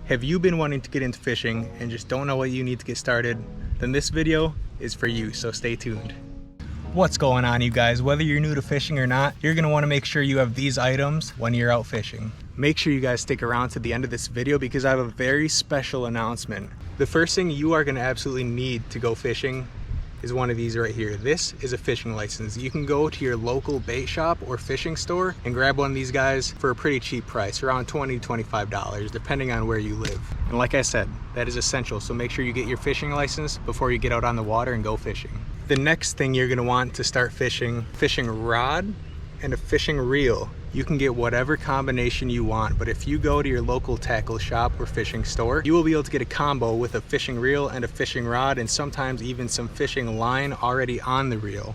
Have you been wanting to get into fishing and just don't know what you need to get started? Then this video is for you, so stay tuned. What's going on, you guys? Whether you're new to fishing or not, you're gonna wanna make sure you have these items when you're out fishing. Make sure you guys stick around to the end of this video because I have a very special announcement. The first thing you are gonna absolutely need to go fishing is one of these right here. This is a fishing license. You can go to your local bait shop or fishing store and grab one of these guys for a pretty cheap price, around $20 to $25, depending on where you live. And like I said, that is essential, so make sure you get your fishing license before you get out on the water and go fishing. The next thing you're gonna want to start fishing rod and a fishing reel. You can get whatever combination you want, but if you go to your local tackle shop or fishing store, you will be able to get a combo with a fishing reel and a fishing rod, and sometimes even some fishing line already on the reel.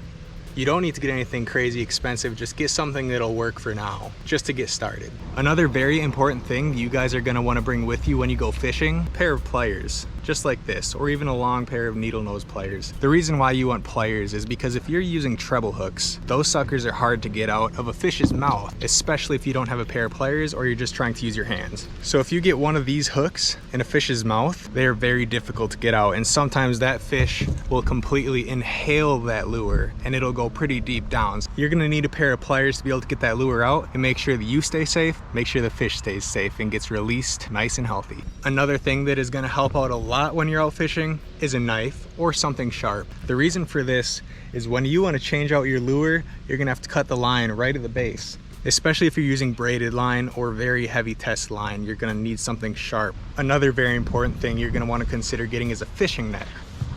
You don't need to get anything crazy expensive, just get something that'll work for now, just to get started. Another very important thing you guys are gonna wanna bring with you when you go fishing, a pair of pliers, just like this, or even a long pair of needle nose pliers. The reason why you want pliers is because if you're using treble hooks, those suckers are hard to get out of a fish's mouth, especially if you don't have a pair of pliers or you're just trying to use your hands. So if you get one of these hooks in a fish's mouth, they are very difficult to get out, and sometimes that fish will completely inhale that lure and it'll go pretty deep down. So you're gonna need a pair of pliers to be able to get that lure out and make sure that you stay safe, make sure the fish stays safe and gets released nice and healthy. Another thing that is gonna help out a lot when you're out fishing is a knife or something sharp. The reason for this is when you wanna change out your lure, you're gonna have to cut the line right at the base. Especially if you're using braided line or very heavy test line, you're gonna need something sharp. Another very important thing you're gonna wanna consider getting is a fishing net.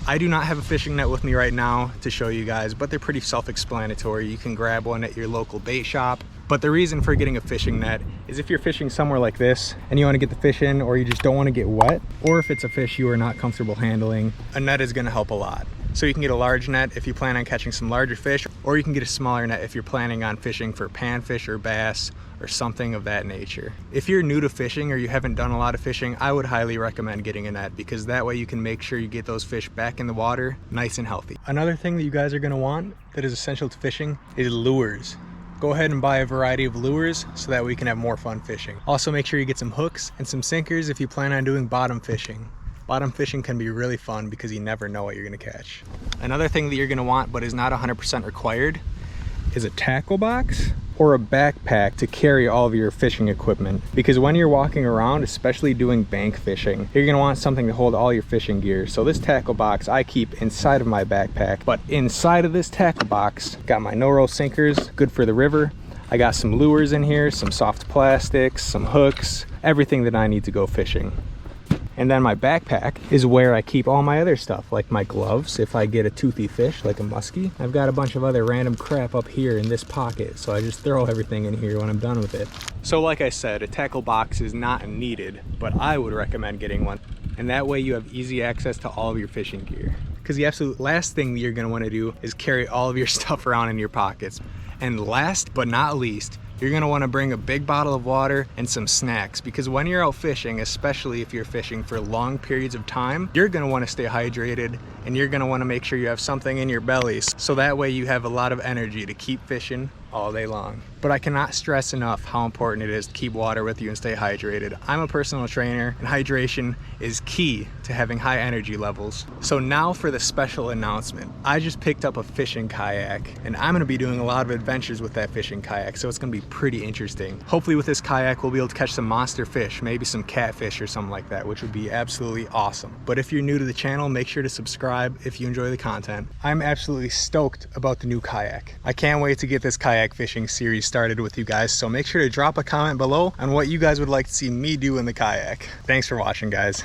I do not have a fishing net with me right now to show you guys, but they're pretty self-explanatory. You can grab one at your local bait shop. But the reason for getting a fishing net is if you're fishing somewhere like this and you want to get the fish in, or you just don't want to get wet, or if it's a fish you are not comfortable handling, a net is going to help a lot. So you can get a large net if you plan on catching some larger fish, or you can get a smaller net if you're planning on fishing for panfish or bass or something of that nature. If you're new to fishing or you haven't done a lot of fishing, I would highly recommend getting a net, because that way you can make sure you get those fish back in the water nice and healthy. Another thing that you guys are going to want that is essential to fishing is lures. Go ahead and buy a variety of lures so that we can have more fun fishing. Also make sure you get some hooks and some sinkers if you plan on doing bottom fishing. Bottom fishing can be really fun because you never know what you're gonna catch. Another thing that you're gonna want but is not 100% required is a tackle box or a backpack to carry all of your fishing equipment. Because when you're walking around, especially doing bank fishing, you're gonna want something to hold all your fishing gear. So this tackle box I keep inside of my backpack, but inside of this tackle box, got my no-roll sinkers, good for the river. I got some lures in here, some soft plastics, some hooks, everything that I need to go fishing. And then my backpack is where I keep all my other stuff, like my gloves if I get a toothy fish like a muskie. I've got a bunch of other random crap up here in this pocket, so I just throw everything in here when I'm done with it. So like I said, a tackle box is not needed, but I would recommend getting one. And that way you have easy access to all of your fishing gear. Because the absolute last thing that you're gonna wanna do is carry all of your stuff around in your pockets. And last but not least, you're gonna wanna bring a big bottle of water and some snacks, because when you're out fishing, especially if you're fishing for long periods of time, you're gonna wanna stay hydrated and you're gonna wanna make sure you have something in your bellies, so that way you have a lot of energy to keep fishing all day long. But I cannot stress enough how important it is to keep water with you and stay hydrated. I'm a personal trainer and hydration is key to having high energy levels. So now for the special announcement. I just picked up a fishing kayak and I'm gonna be doing a lot of adventures with that fishing kayak, so it's gonna be pretty interesting. Hopefully with this kayak we'll be able to catch some monster fish, maybe some catfish or something like that, which would be absolutely awesome. But if you're new to the channel, make sure to subscribe if you enjoy the content. I'm absolutely stoked about the new kayak. I can't wait to get this kayak fishing series started with you guys, so make sure to drop a comment below on what you guys would like to see me do in the kayak. Thanks for watching, guys.